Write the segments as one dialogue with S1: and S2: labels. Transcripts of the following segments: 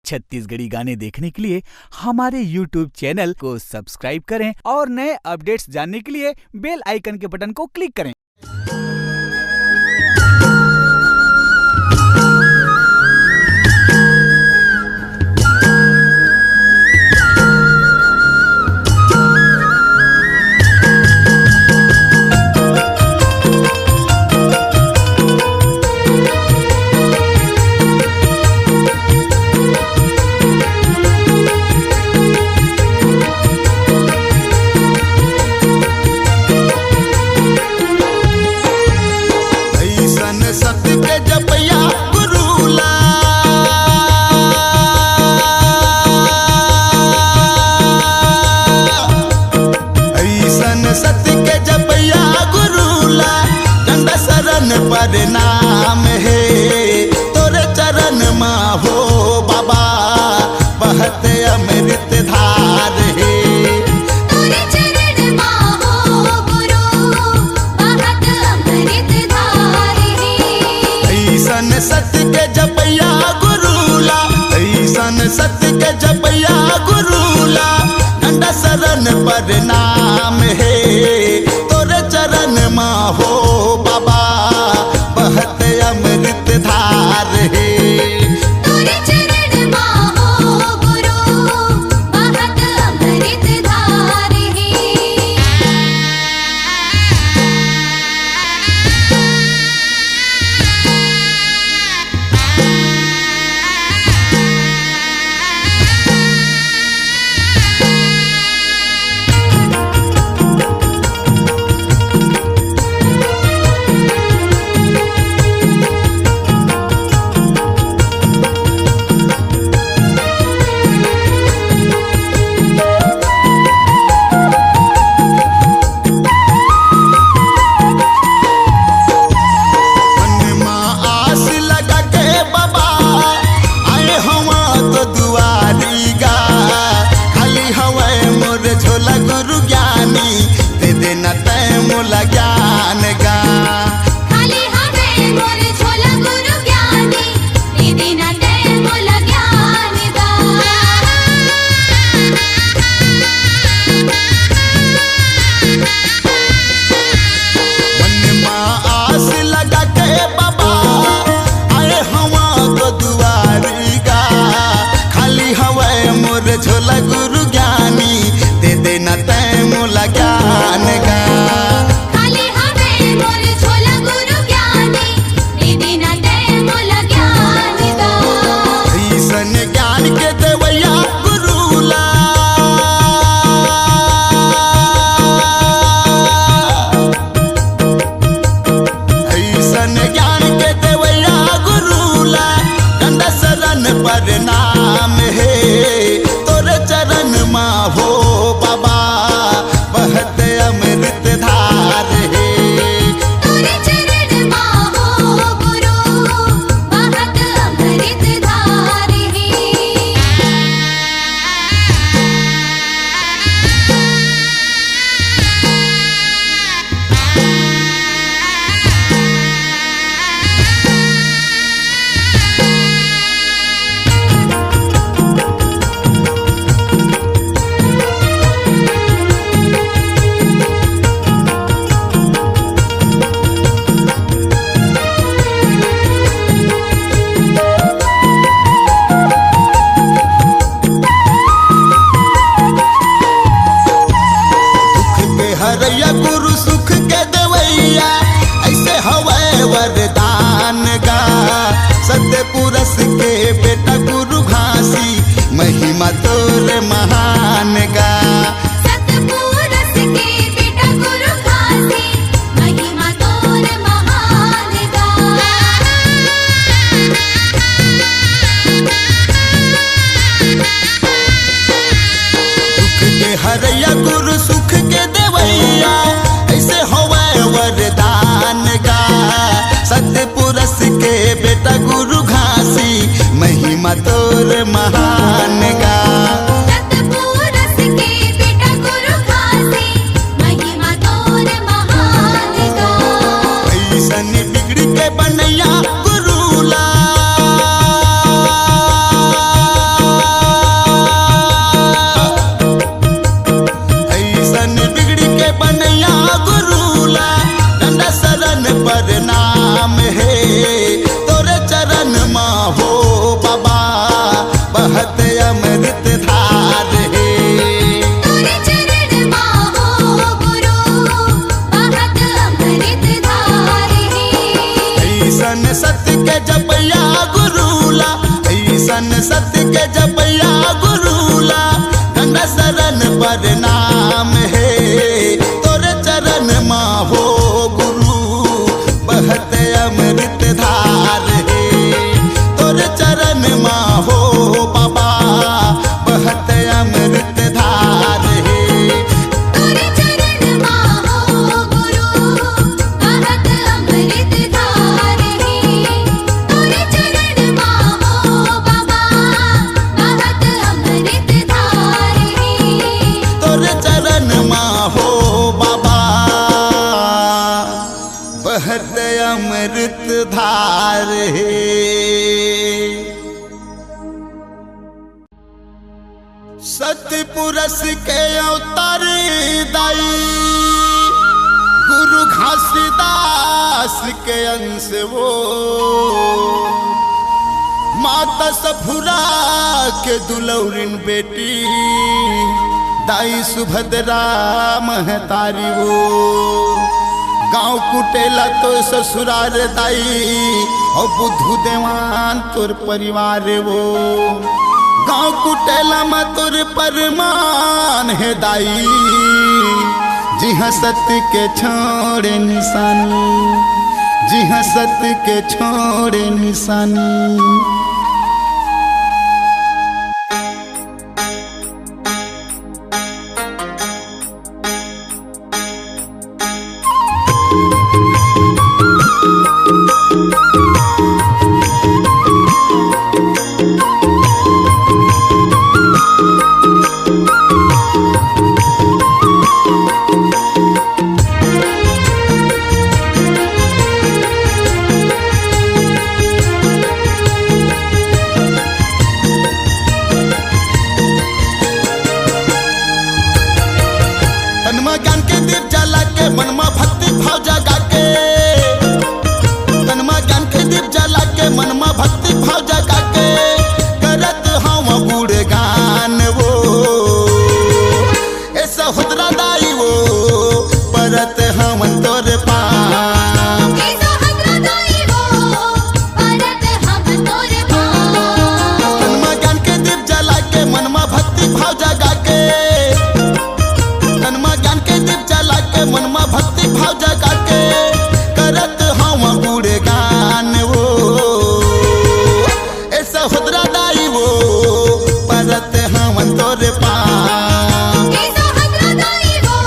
S1: छत्तीसगढ़ी गाने देखने के लिए हमारे YouTube चैनल को सब्सक्राइब करें और नए अपडेट्स जानने के लिए बेल आइकन के बटन को क्लिक करें।
S2: नाम है तोरे चरण माँ हो बाबा बहत अमृत धार है।
S3: तोरे चरण माँ हो गुरु बहत अमृत धार है।
S2: ऐसन सत्य के जपैया गुरुला, ऐसन सत्य के जपैया गुरुला, डंडा शरण पर नाम है तोरे चरण माँ हो बाबा बहत अमृत धार है।
S3: तोरे चरण माँ हो गुरु बहत अमृत धार है।
S2: झोला गुरु ज्ञानी दे देना तय मोला ज्ञान गा।
S3: खाली हमें मोर झोला गुरु ज्ञानी दे देना तय मोला ज्ञान गा।
S2: ऐसन ज्ञान के देवैया गुरुला, ऐसन ज्ञान के देवैया गुरुला, डंडा शरण पर नाम है चरण माँ हो बाबा बहत अमृत धार है।
S3: तोरे चरण माँ हो गुरु बहत अमृत धार है।
S2: हरैया गुरु सुख के देवैया ऐसे हवै वरदान गा। सत्य पुरुष के बेटा गुरु घासी महिमा तोर महान गा।
S3: सत्य पुरुष के बेटा गुरु घासी महिमा तोर महान गा।
S2: दुख के हरैया गुरु सुख के देवैया ऐसे होवे वरदान गा। सत्य पुरुष के बेटा गुरु घासी के जपैया गुरुला गंगा शरण पर नाम है तोरे चरण माँ हो गुरु बहत अमृत धार है तोरे चरण माँ हो बाबा बहत अमृत धार है
S3: तोरे चरण माँ हो गुरु बहत अमृत धार है तोरे चरण माँ हो बाबा बहत अमृत धार है
S2: तोरे चरण माँ हो बाबा बहत अमृत धार है। सतपुरुष के अवतार दाई गुरु घासीदास के अंश वो माता सफुरा के दुलौरिन बेटी दाई सुभद्रा महतारी वो गाँव कुटेला तो ससुरार दाई और बुद्धू देवान तोर परिवार वो गाँव कुटेला में तोर परमान है दाई जी हाँ सत्य के छोड़े निशानी जी हाँ सत्य के छोड़े निशानी। तनमा ज्ञान के दीप जला के मनमा भक्ति भाव जगा के तनमा ज्ञान के दीप जला के मनमा भक्ति भाव जगा के करत हम गुण गान वो ऐसा हुदरा दाई वो परत हम तोर पाम
S3: ऐसा हतरा दाई वो परत हम तोर पाम
S2: तनमा ज्ञान के दीप जला के मनमा भक्ति भाव जगा के तनमा ज्ञान के दीप जला के मनमा भक्ति भाव जगा के करत हम गुण गान वो ऐसा हुदरा दाई वो परत हम तोर पाम
S3: ऐसा हतरा दाई वो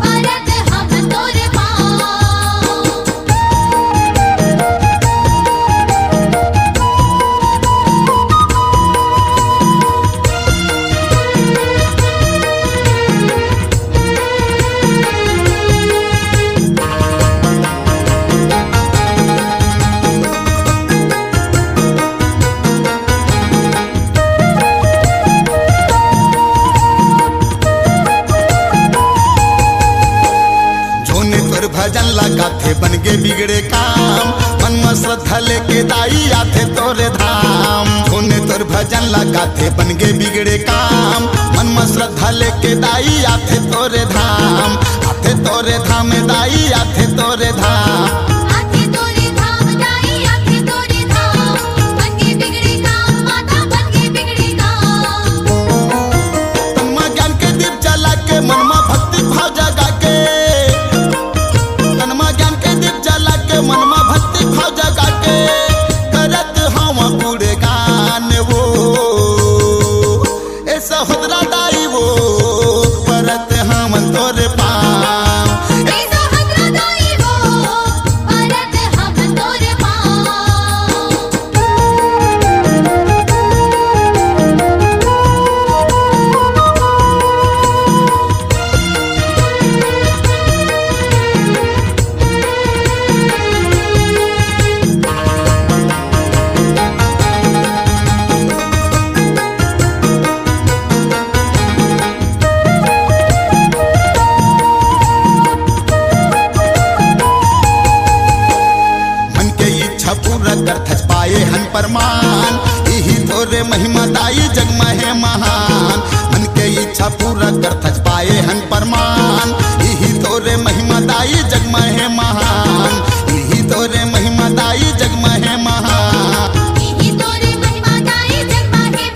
S3: परत हम तोर पाम
S2: जोने तोर भजन लगाथे बन गे बिगड़े काम मन में श्रद्धा लेके दाई आथे तोरे धाम जोने तोर भजन लगाथे बन गे बिगड़े काम मन में श्रद्धा लेके दाई आथे तोरे धाम दाई आथे तोरे धाम
S3: आथे तोरे धाम दाई आथे तोरे धाम बन के बिगड़े काम माता बन के बिगड़े काम
S2: तनमा ज्ञान के दीप जला के मनमा भक्ति भाव जगा के तनमा ज्ञान के दीप जला के मनमा भक्ति भाव जगा के करत हम गुण गान वो ऐसा हुदरा दाई वो परत हम तोरे पाम
S3: ऐसा हतरा दाई वो परत हम तोर पाम
S2: परमान यही तोरे महिमा दाई जग में है महान मन के इच्छा पूरा कर थच पाए हन परमान यही तोरे महिमा दाई जग में है महान यही तोरे महिमा दाई जग में है महान
S3: यही तोरे महिमा दाई जग में है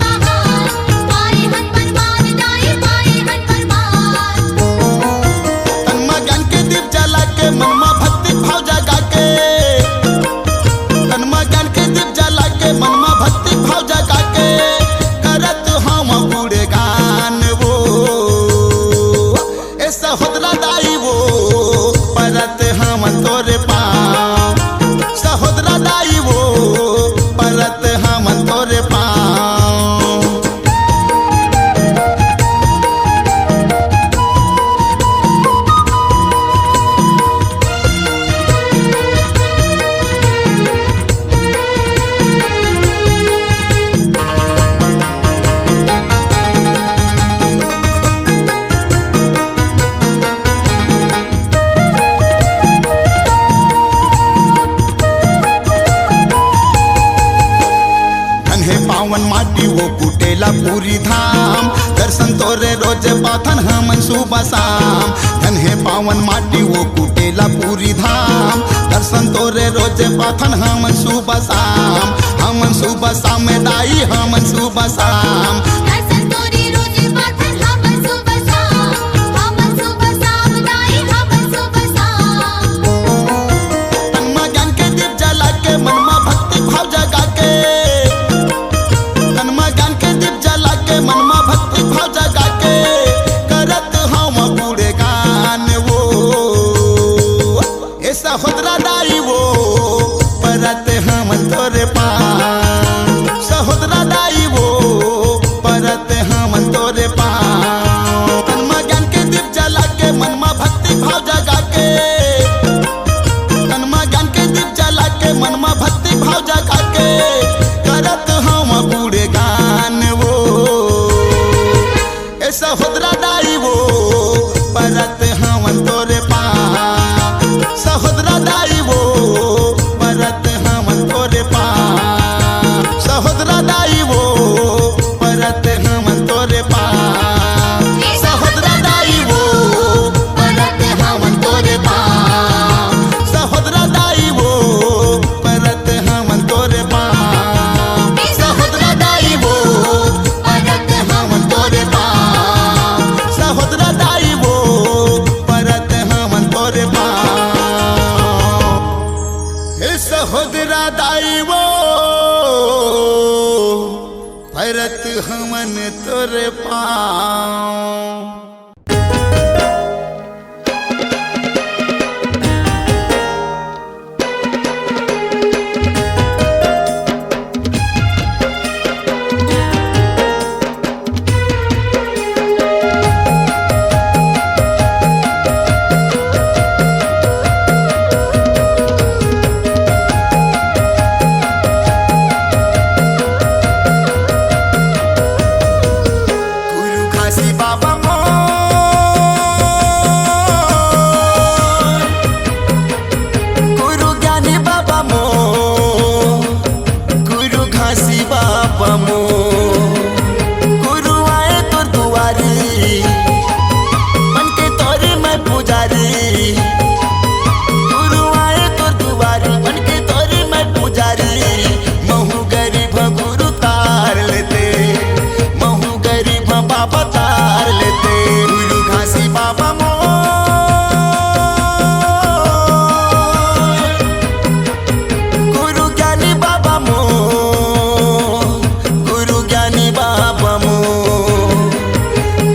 S2: कुटेला पूरी धाम। दर्शन तोरे रोज पाथन हमन सुबह शाम। धन है पावन माटी वो कुटेला पूरी धाम। दर्शन तोरे रोज पाथन हमन सुबह शाम। हमन सुबह शाम में दाई हमन सुबह शाम।
S3: दर्शन तोरे रोज पाथन हमन सुबह शाम दाई हमन सुबह शाम।
S2: तन में ज्ञान के दीप जला के मन में भक्ति भाव जगा के। तन में ज्ञान के दीप जला के मन में भक्ति भाव जगा के। करत हम बूढ़े गान वो ऐसा होदरा दाई वो परत हमन तोरे पाम। सहोदरा दाई वो परत हमन तोरे पाम। तन में ज्ञान के दीप जला के मन में भक्ति भाव जगा के। तन में ज्ञान के दीप जला के मन में भक्ति भाव जगा के। करत हम बूढ़े गान वो ऐसा होदरा दाई वो परत हमन तोरे पाम। सहोदरा दाई वो परत हमन तोरे पाम। सहोदरा दाई वो परत हमन तोरे पाम। सहोदरा दाई वो परत हमन तोरे पाम। सहोदरा दाई वो परत हमन तोरे पाम। सहोदरा दाई वो परत हमन तोरे पाम। सहोदरा दाई वो परत हमन तोरे पाम। हे सहोदरा दाई वो परत हमन तोरे पाम। गुरु घासी बाबा गुरु ज्ञानी बाबा मो। गुरु घासी बाबा मो। गुरु आए तो दुआरी बनके तोरे मैं पुजारी। गुरु आए तो दुआरी बनके तोरे मैं पुजारी। महू गरीब गुरु तार लेते। महू गरीब बाबा तार लेते। गुरु घासी बाबा मो। गुरु ज्ञानी बाबा मो। गुरु ज्ञानी बाबा मो।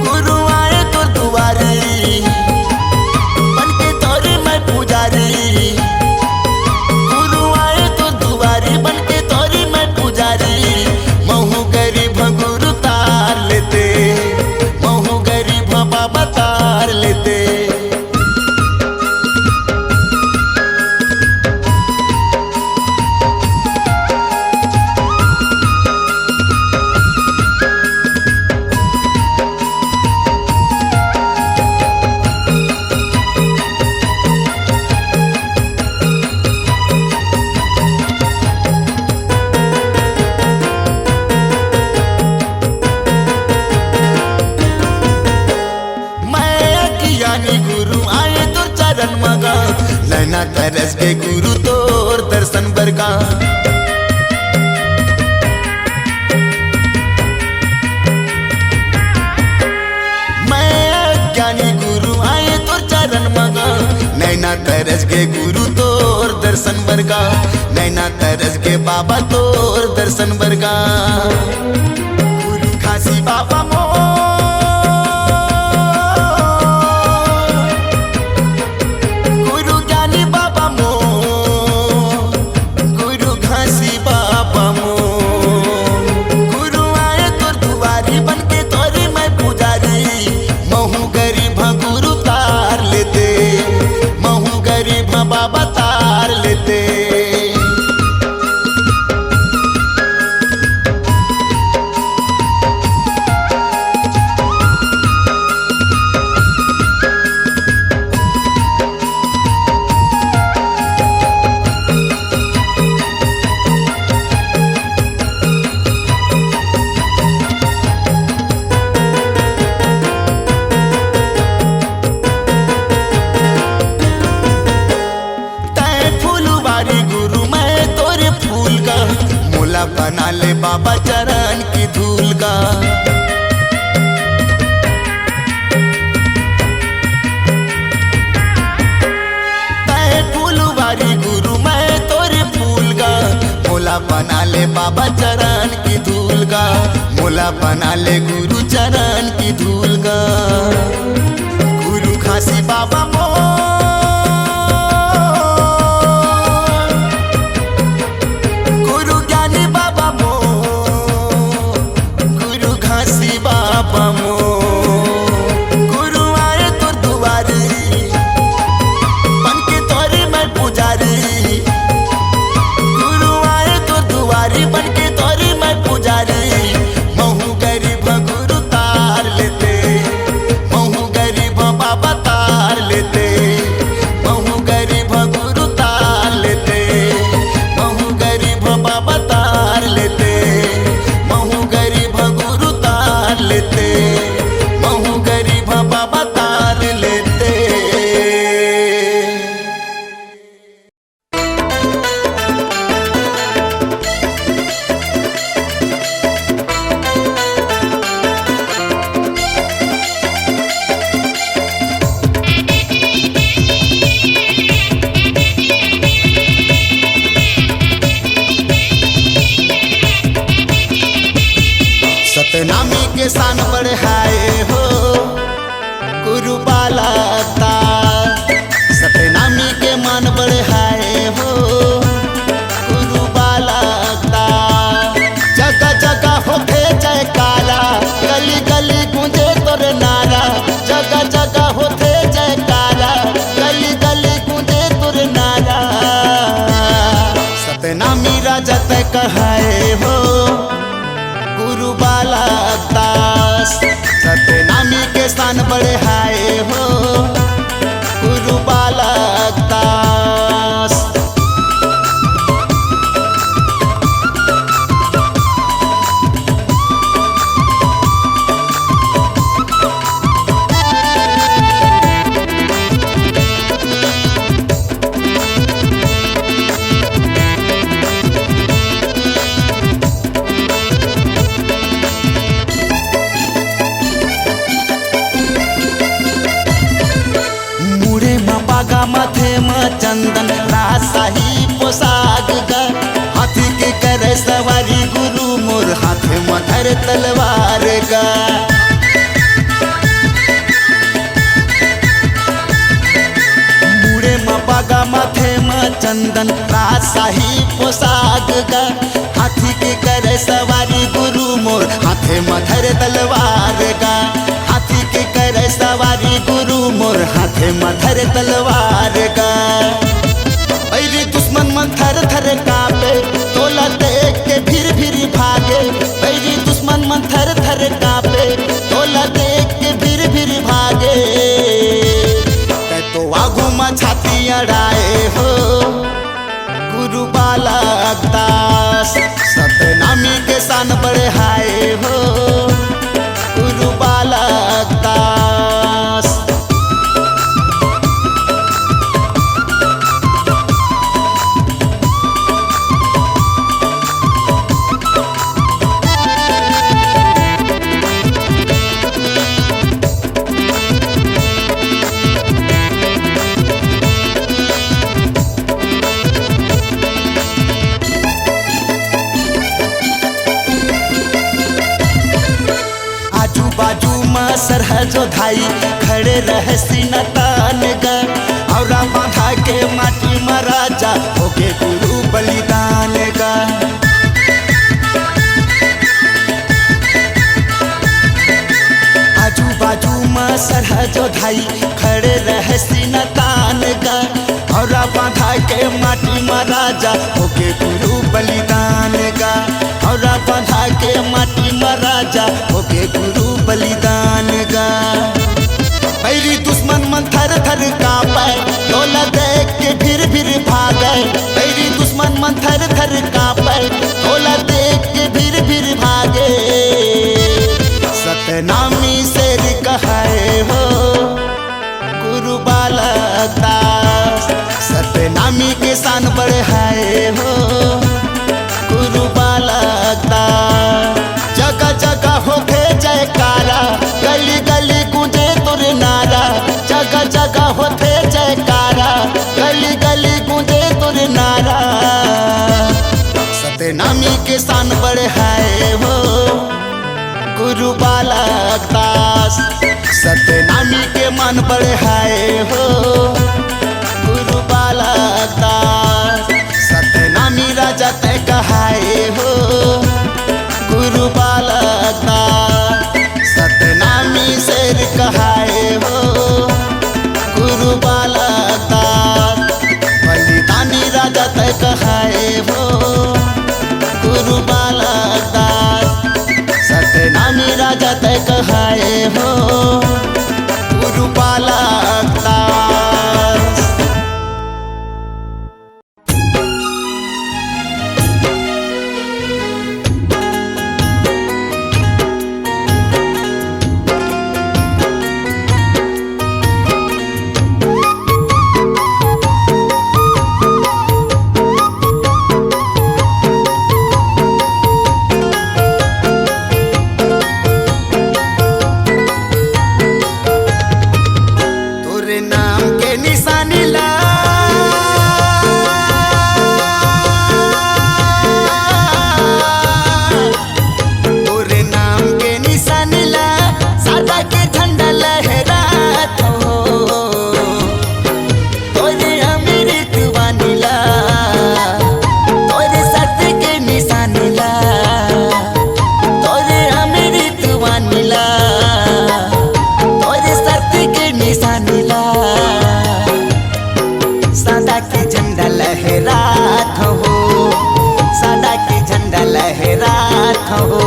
S2: गुरु आए तो दुआरी बनके तोरे मैं पुजारी। गुरु आए तो दुआरी बनके तोरे मैं पुजारी। महू गरीब गुरु तार लेते। महू गरीब बाबा तार लेते। ज्ञानी गुरु आए तो चरण मगा। लैना तरस के गुरु तोर दर्शन बरगा। मैं ज्ञानी गुरु आए तो चरण मगा। नैना तरस के गुरु तोर दर्शन बरगा। नैना तरस के बाबा तोर दर्शन बरगा। गुरु घासी बाबा मो। गुरु ज्ञानी बाबा मो। गुरु घासी बाबा मो। गुरु आए तो दुआरी बनके तोरे मैं पुजारी। महू गरीब गुरु तार लेते। महू गरीब बाबा तार लेते। मोला बना ले बाबा चरण की धूल का। तय फूलवारी गुरु मैं तोरे फूल का, मोला बना ले बाबा चरण की धूल का, मोला बना ले गुरु चरण की धूल का। गुरु खासी बाबा सतनामी के सान बढ़ाए हो गुरु बालकता, सतनामी के मान बढ़ाए हो गुरु बालकता। जगह जगह होते जयकारा, गली गली गूंजे तोर नारा, जगह जगह होते जयकारा, गली गली गूंजे तोर नारा। सतनामी राजा तय कहाए हो गुरु बालकता, सतनामी के स्थान बढ़ाए हो गुरु बालकता। माथे में चंदन रासाही पोशाक का, हाथी के करे सवारी गुरु मोर हाथ में धर तलवार का। बूढ़े में बागा माथे में चंदन रासाही पोशाक का, हाथी के करे सवारी गुरु मोर हाथ में धर तलवार का। हाथी के करे सवारी गुरु मोर हाथे में धर तलवार का। बैरी दुश्मन मन थर थर कांपे, तोला देख के फिर फिर भागे। बैरी दुश्मन मन थर थर कांपे, तोला देख के फिर फिर भागे। ते तो आगू में छाती अड़ाए हो गुरु बालकता, सतनामी के सान बढ़ाए हो गुरु बालकता। बाजू में सरहजो धाई खड़े रहे सीना तान का, और बांधा के माटी में राजा होके गुरु बलिदान का। आजू बाजू में सरहजो धाई खड़े रहे सीना तान का, और बांधा के माटी में राजा होके गुरु बलिदान का। और बांधा के माटी में राजा होके गुरु बलिदान का। बैरी दुश्मन मन थर थर कांपे, तोला देख के फिर फिर भागे। बैरी दुश्मन मन थर थर कांपे, तोला देख के फिर फिर भागे। सतनामी शेर कहाए हो गुरु बालकता, सतनामी के शान बढ़ाए हो गुरु बालकता। सतनामी के मन बड़े हाय हो गुरु बालक दास। सतनामी राजा तय कहाए हो गुरु बालक दास। सतनामी शेर कहाए हो गुरु बालक दास। बलिदानी राजा तय कहाए हो गुरु बालक दास। सतनामी राजा तय कहाए हो गुरु बालक दास। तोरे नाम के निशानी ला तोरे नाम के निशानी ला सादा के झंडा लहरात हो। तोरे अमृत वानी ला तोरे सत्य के निशानी ला तोरे अमृत वानी ला तोरे सत्य के निशानी ला। सादा के झंडा लहरात हो सादा के झंडा लहरात हो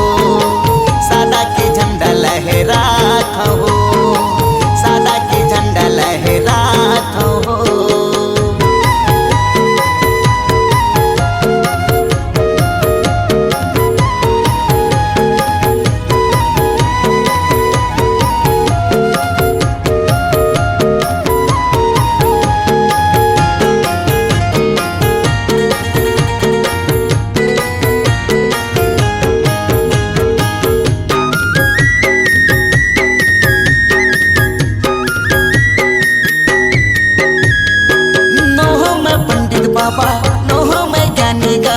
S2: सादा के झंडा लहरात हो सादा के झंडा लहरात हो। नोह में पंडित बाबा नोह में ज्ञानी गा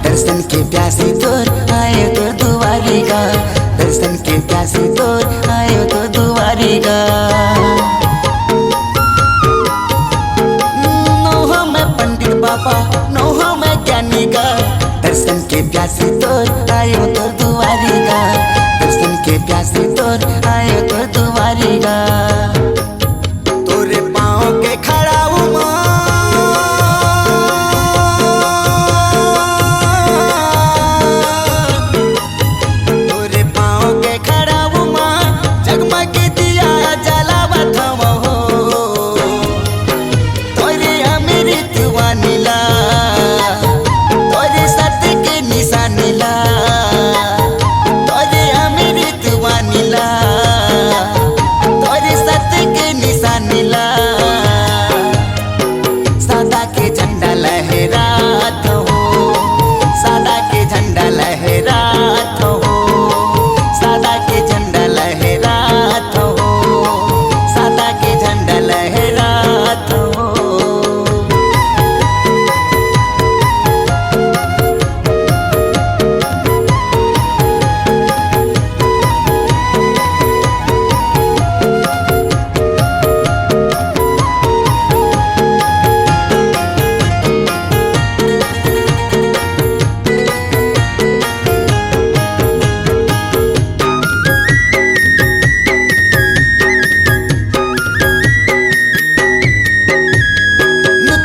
S2: दर्शन के प्यासे तोर आए तो दुआरी गा दर्शन के प्यासे तोर आए तो दुआरी गा। नोह में पंडित बाबा नोह में ज्ञानी गा दर्शन के प्यासे तोर आए तो दुआरी गा दर्शन के प्यासे तोर आए तो दुआरी गा। तोरे पाँव के खड़ा तोरे पाँव के खड़ा जगमग दिया जलावत हो। तोरे अमृत वानी ला तोरे सत्य के निशानी ला तोरे अमृत वानी ला तोरे सत्य के निशानी ला। सादा के झंडा लहरात हो सादा के झंडा लहरात हो सादा के झंडा लहरात हो सादा के झंडा लहरात हो।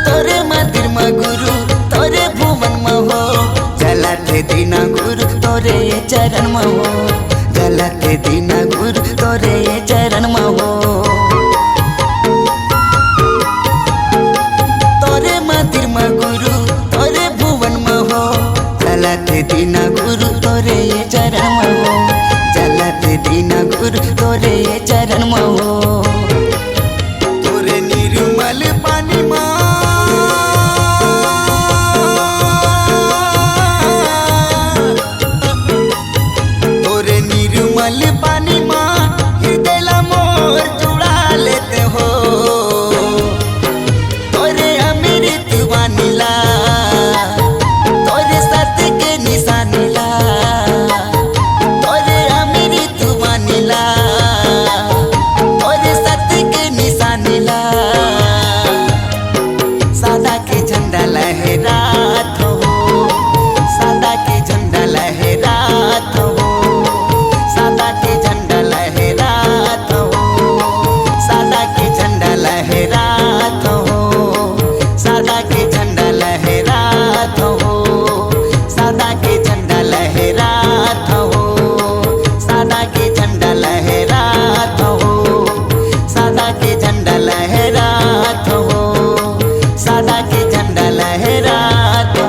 S2: तोरे मंदिर में गुरु तोरे भुवन में हो जलते दीना गुरु तोरे ये चरण में हो जलते दीना गुरु तोरे ये चरण में हो। तोरे मंदिर में गुरु तोरे भुवन में हो जलते दीना गुरु तोरे ये चरण में हो जलते दीना गुरु तोरे ये चरण में हो। तोरे निर्मल पानी तोरे निर्मल पानी हृदय ला मोर जुड़ा लेते हो। तोरे अमृत वानी ला तोरे सत्य के निशानी ला तोरे अमृत वानी ला झंडा लहरात हो, सादा के झंडा लहरात हो, सादा के झंडा लहरात हो, सादा के झंडा लहरात हो, सादा के झंडा लहरात हो, सादा के झंडा लहरात हो, सादा के झंडा लहरात हो, सादा के झंडा लहरात हो, सादा के झंडा लहरात हो।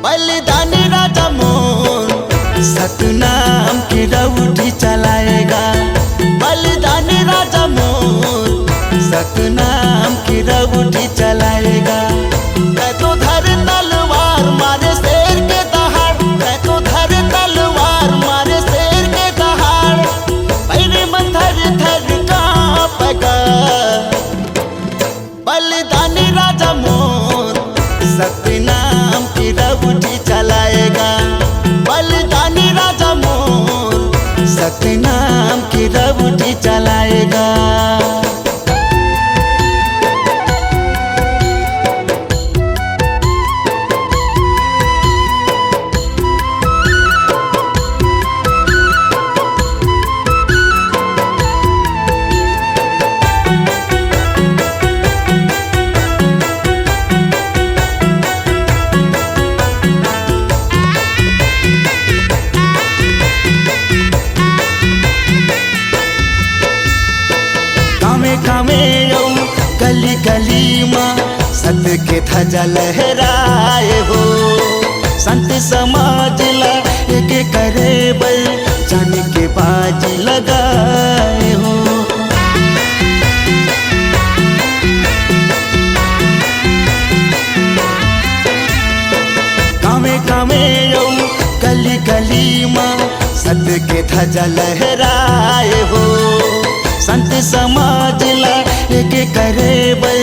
S2: बलिदानी राजा मोर सतनाम की रउठी चलाएगा, बलिदानी राजा मोर सतनाम की रउठी चलाएगा। मैं तो धर तलवार मारे शेर के दहाड़, मैं तो धर तलवार मारे शेर के दहाड़, मेरे मन थर थर कांपेगा। बलिदानी राजा मोर सतनाम की रउठी चलाएगा, बलिदानी राजा मोर सतनाम की रउठी चलाएगा। कामे यौ गली गली माँ सत्य के ध्वजा लहराए हो, संत समाज ला एक करे बल जाने के बाजी लगाए हो। कामे कामे यौ गली गली माँ सत्य के ध्वजा लहराए हो, संत समाज ला एक करे बल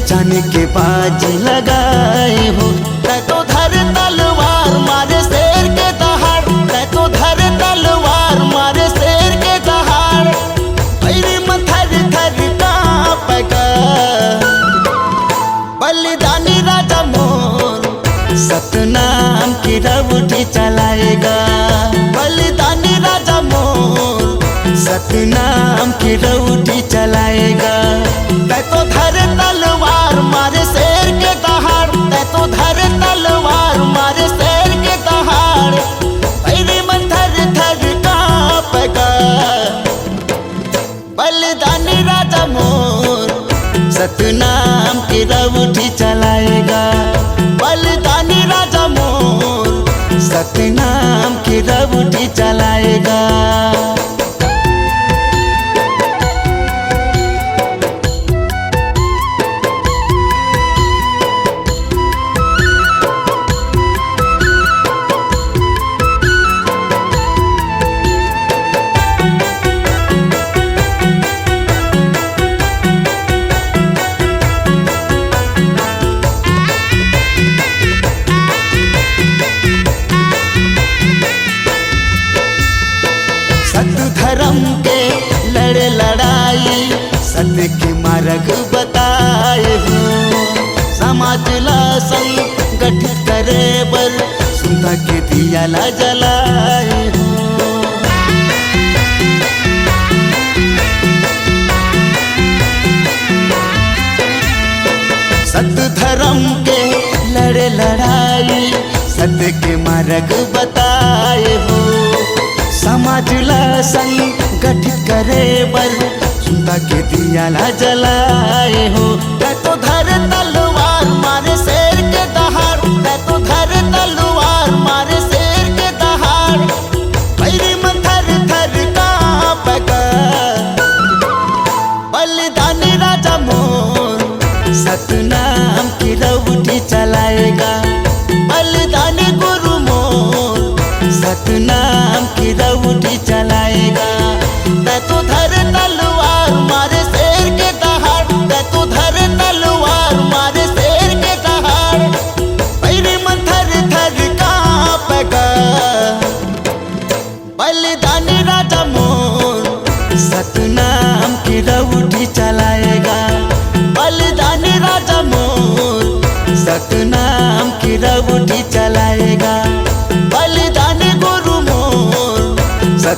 S2: जाने के बाजी लगाए हो। मैं तो धर तलवार मारे शेर के दहाड़, मैं तो धर तलवार मारे शेर के दहाड़, मेरी मन थर थर कांपेगा। बलिदानी राजा मोर सतनाम की रउठी चलाएगा, बलिदानी राजा मोर सतनाम की रउठी चलाएगा। मैं तो धर तलवार मारे शेर के दहाड़, मैं तो धर तलवार मारे शेर के दहाड़, मेरे मन थर थर कांपेगा। बलिदानी राजा मोर सतनाम की रउठी चलाएगा, बलिदानी राजा मोर सतनाम की रउठी चलाएगा। सत्य धर्म के लड़े लड़ाई सत्य के मार्ग बताए हो, समाज ला संगठित करे बल सुनता के दिया ला जलाए हो। सत्य धर्म के लड़े लड़ाई सत्य के मार्ग बताए हो, समाज ला संगठित करे बल सुनता के दिया ला जलाए हो। मैं तो धर तलवार मारे शेर के दहाड़, मैं तो धर तलवार मारे शेर के दहाड़, मेरी मन थर थर कांपेगा। बलिदानी राजा मोर सतनाम की रउठी चलाएगा, बलिदानी गुरु मोर सतनाम की रउठी चलाएगा। मैं तो धर तलवार मारे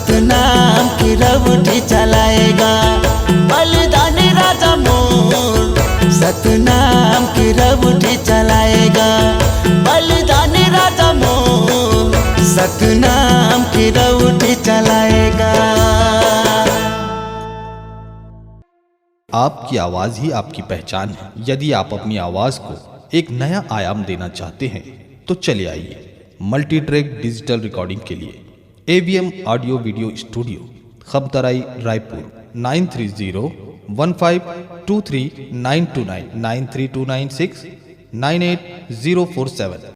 S2: सतनाम की रवटी चलाएगा। बलिदानी राजा मोर सतनाम की रवटी चलाएगा। बलिदानी राजा मोर सतनाम की रवटी चलाएगा।
S4: आपकी आवाज़ ही आपकी पहचान है। यदि आप अपनी आवाज़ को एक नया आयाम देना चाहते हैं तो चले आइए मल्टी ट्रैक डिजिटल रिकॉर्डिंग के लिए AVM ऑडियो वीडियो स्टूडियो, खबतराई, रायपुर 9301523929 93296 98047।